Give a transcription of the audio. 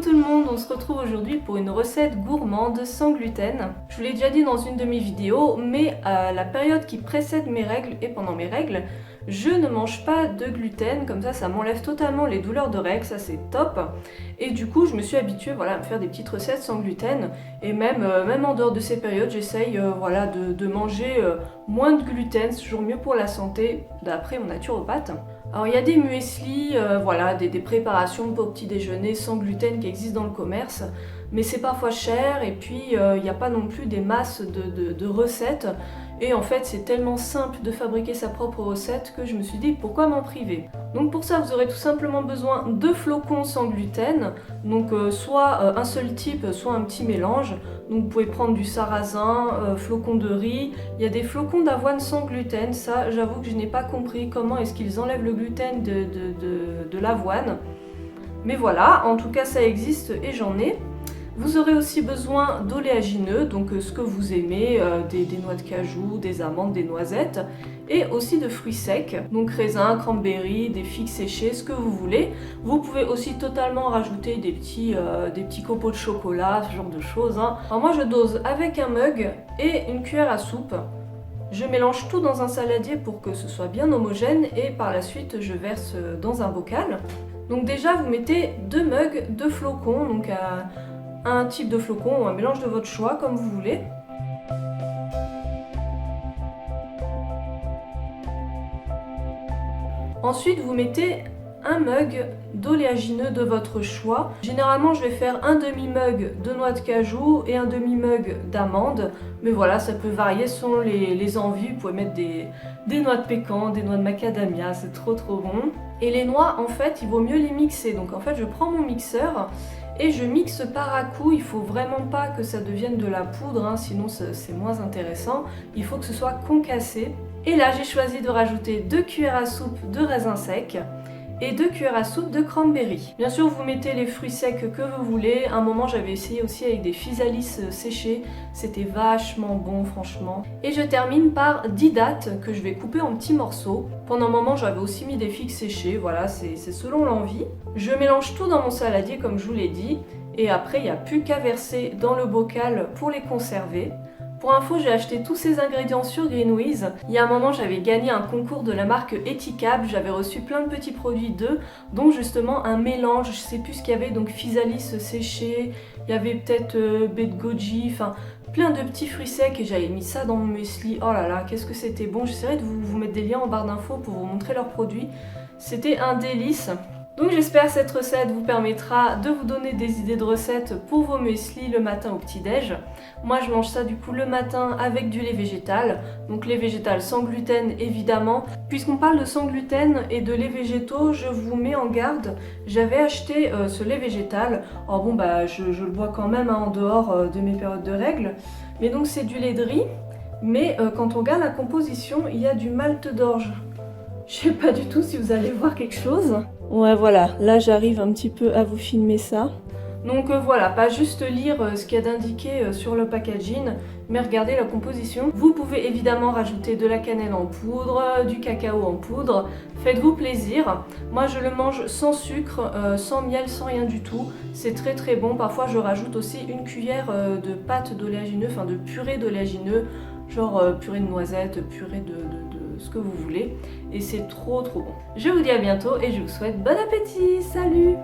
tout le monde, on se retrouve aujourd'hui pour une recette gourmande sans gluten. Je vous l'ai déjà dit dans une de mes vidéos, mais à la période qui précède mes règles et pendant mes règles, je ne mange pas de gluten, comme ça m'enlève totalement les douleurs de règles, ça c'est top. Et du coup je me suis habituée à me faire des petites recettes sans gluten, et même en dehors de ces périodes, j'essaye de manger moins de gluten, c'est toujours mieux pour la santé, d'après mon naturopathe. Alors il y a des muesli, des préparations pour petit déjeuner sans gluten qui existent dans le commerce, mais c'est parfois cher et puis il n'y a pas non plus des masses de recettes. Et en fait c'est tellement simple de fabriquer sa propre recette que je me suis dit pourquoi m'en priver. Donc pour ça vous aurez tout simplement besoin de flocons sans gluten, donc soit un seul type, soit un petit mélange. Donc vous pouvez prendre du sarrasin, flocons de riz, il y a des flocons d'avoine sans gluten, ça j'avoue que je n'ai pas compris comment est-ce qu'ils enlèvent le gluten de l'avoine. Mais voilà, en tout cas ça existe et j'en ai. Vous aurez aussi besoin d'oléagineux, donc ce que vous aimez, des noix de cajou, des amandes, des noisettes, et aussi de fruits secs, donc raisins, cranberries, des figues séchées, ce que vous voulez. Vous pouvez aussi totalement rajouter des petits copeaux de chocolat, ce genre de choses. Alors moi je dose avec un mug et une cuillère à soupe. Je mélange tout dans un saladier pour que ce soit bien homogène et par la suite je verse dans un bocal. Donc déjà vous mettez 2 mugs de flocons, donc un type de flocon ou un mélange de votre choix comme vous voulez. Ensuite vous mettez un mug d'oléagineux de votre choix. Généralement je vais faire un demi-mug de noix de cajou et un demi-mug d'amandes, mais voilà, ça peut varier selon les envies. Vous pouvez mettre des noix de pécan, des noix de macadamia, c'est trop bon. Et les noix en fait il vaut mieux les mixer, donc en fait je prends mon mixeur et je mixe par à coup. Il faut vraiment pas que ça devienne de la poudre, sinon c'est moins intéressant. Il faut que ce soit concassé. Et là j'ai choisi de rajouter 2 cuillères à soupe de raisins secs et 2 cuillères à soupe de cranberry. Bien sûr vous mettez les fruits secs que vous voulez. À un moment j'avais essayé aussi avec des physalis séchés, c'était vachement bon franchement. Et je termine par 10 dattes que je vais couper en petits morceaux. Pendant un moment j'avais aussi mis des figues séchées, voilà, c'est selon l'envie. Je mélange tout dans mon saladier comme je vous l'ai dit, et après il n'y a plus qu'à verser dans le bocal pour les conserver. Pour info, j'ai acheté tous ces ingrédients sur Greenwiz. Il y a un moment, j'avais gagné un concours de la marque Etikab. J'avais reçu plein de petits produits d'eux, dont justement un mélange. Je sais plus ce qu'il y avait, donc physalis séché. Il y avait peut-être baie de goji, enfin plein de petits fruits secs. Et j'avais mis ça dans mon muesli. Oh là là, qu'est-ce que c'était bon. J'essaierai de vous mettre des liens en barre d'infos pour vous montrer leurs produits. C'était un délice. Donc j'espère que cette recette vous permettra de vous donner des idées de recettes pour vos muesli le matin au petit-déj. Moi je mange ça du coup le matin avec du lait végétal, donc lait végétal sans gluten évidemment. Puisqu'on parle de sans gluten et de lait végétaux, je vous mets en garde, j'avais acheté ce lait végétal. Alors bon je le bois quand même en dehors de mes périodes de règles, mais donc c'est du lait de riz, mais quand on regarde la composition, il y a du malt d'orge. Je sais pas du tout si vous allez voir quelque chose. Ouais voilà, là j'arrive un petit peu à vous filmer ça. Donc voilà, pas juste lire ce qu'il y a d'indiqué sur le packaging, mais regardez la composition. Vous pouvez évidemment rajouter de la cannelle en poudre, du cacao en poudre, faites-vous plaisir. Moi je le mange sans sucre, sans miel, sans rien du tout. C'est très bon. Parfois je rajoute aussi une cuillère de pâte d'oléagineux, enfin de purée d'oléagineux, genre purée de noisettes, purée de ce que vous voulez. Et c'est trop bon. Je vous dis à bientôt et je vous souhaite bon appétit. Salut!